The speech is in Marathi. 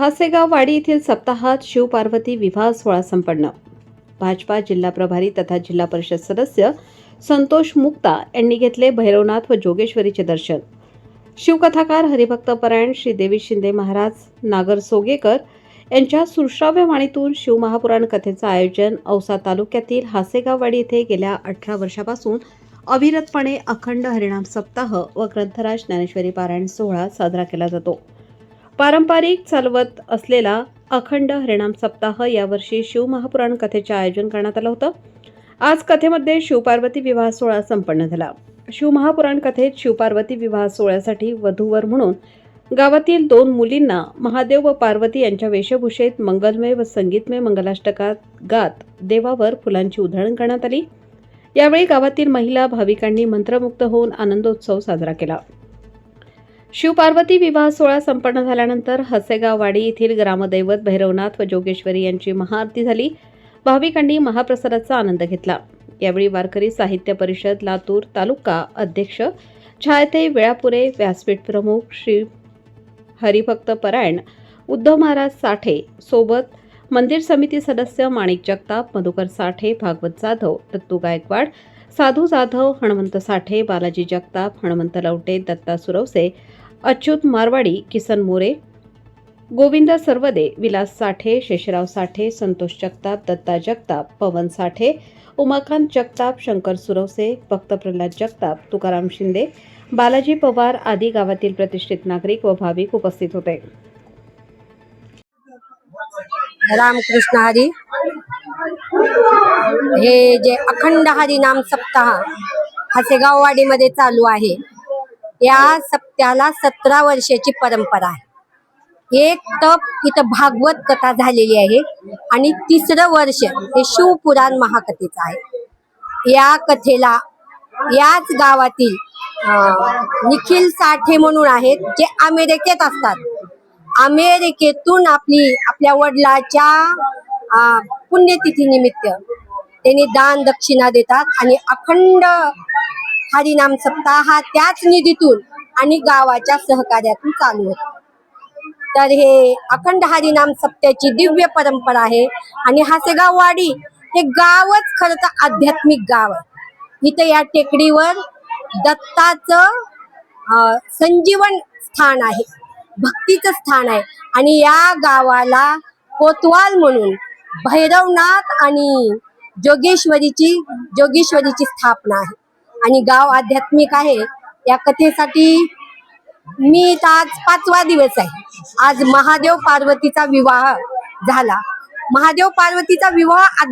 हासेगाव वाडी येथील सप्ताहात शिवपार्वती विवाह सोहळा संपन्न। भाजपा जिल्हा प्रभारी तथा जिल्हा परिषद सदस्य संतोष मुक्ता यांनी घेतले भैरवनाथ व जोगेश्वरीचे दर्शन। शिवकथाकार हरिभक्त परायण श्री देवी शिंदे महाराज नागर सोगेकर यांच्या सुश्राव्य वाणीतून शिवमहापुराण कथेचे आयोजन औसा तालुक्यातील हासेगाव वाडी येथे गेल्या 18 वर्षापासून अविरतपणे अखंड हरिनाम सप्ताह व ग्रंथराज ज्ञानेश्वरी पारायण सोहळा साजरा केला जातो। पारंपरिक चालवत असलेला अखंड हरिनाम सप्ताह यावर्षी शिवमहापुराण कथेचे आयोजन करण्यात आले होते। आज कथेमध्ये शिवपार्वती विवाह सोहळा संपन्न झाला। शिवमहापुराण कथेत शिवपार्वती विवाह सोहळ्यासाठी वधूवर म्हणून गावातील 2 मुलींना महादेव व पार्वती यांच्या वेशभूषेत मंगलमय व संगीतमय मंगलाष्टकात गात देवावर फुलांची उधळण करण्यात आली। यावेळी गावातील महिला भाविकांनी मंत्रमुग्ध होऊन आनंदोत्सव साजरा केला। शिवपार्वती विवाह सोहळा संपन्न झाल्यानंतर हसेगाव वाडी येथील ग्रामदैवत भैरवनाथ व जोगेश्वरी यांची महाआरती झाली। भाविकांनी महाप्रसादाचा आनंद घेतला। यावेळी वारकरी साहित्य परिषद लातूर तालुका अध्यक्ष छायते वेळापुरे, व्यासपीठ प्रमुख श्री हरिभक्त परायण उद्धव महाराज साठे सोबत मंदिर समिती सदस्य माणिक जगताप, मधुकर साठे, भागवत जाधव, दत्तू गायकवाड, साधू जाधव, हनुमंत साठे, बालाजी जगताप, हनुमंत लवटे, दत्ता सुरवसे, अच्युत मारवाडी, किसन मोरे, गोविंद सरवदे, विलास साठे, शेषराव साठे, संतोष जगताप, दत्ता जगताप, पवन साठे, उमाकांत जगताप, शंकर सुरवसे, भक्त प्रल्हाद जगताप, तुकाराम शिंदे, बालाजी पवार आदी गावातील प्रतिष्ठित नागरिक व भाविक उपस्थित होते। रामकृष्ण हरी। हे जे अखंड हरिनाम सप्ताह हासेगाव वाडीमध्ये चालू आहे, या सप्त्याला 17 वर्षाची परंपरा आहे। एक तप इथं भागवत कथा झालेली आहे आणि 3रं वर्ष हे शिवपुराण महाकथेचं आहे। या कथेला याच गावातील निखिल साठे म्हणून आहेत, जे अमेरिकेत असतात। अमेरिकेतून आपल्या वडिलाच्या पुण्यतिथीनिमित्त त्यांनी दान दक्षिणा देतात आणि अखंड हरिनाम सप्ताह हा त्याच निधीतून आणि गावाच्या सहकार्यातून चालू होतो। तर हे अखंड हरिनाम सप्त्याची दिव्य परंपरा आहे आणि हासेगाव वाडी हे गावच खरं तर आध्यात्मिक गाव आहे। इथं या टेकडीवर दत्ताचं संजीवन स्थान आहे, भक्तीचं स्थान आहे आणि या गावाला कोतवाल म्हणून भैरवनाथ आणि जोगेश्वरीची स्थापना आहे आणि गाव आध्यात्मिक आहे। या कथेसाठी मी आज 5वा दिवस आहे। आज महादेव पार्वतीचा विवाह झाला। महादेव पार्वतीचा विवाह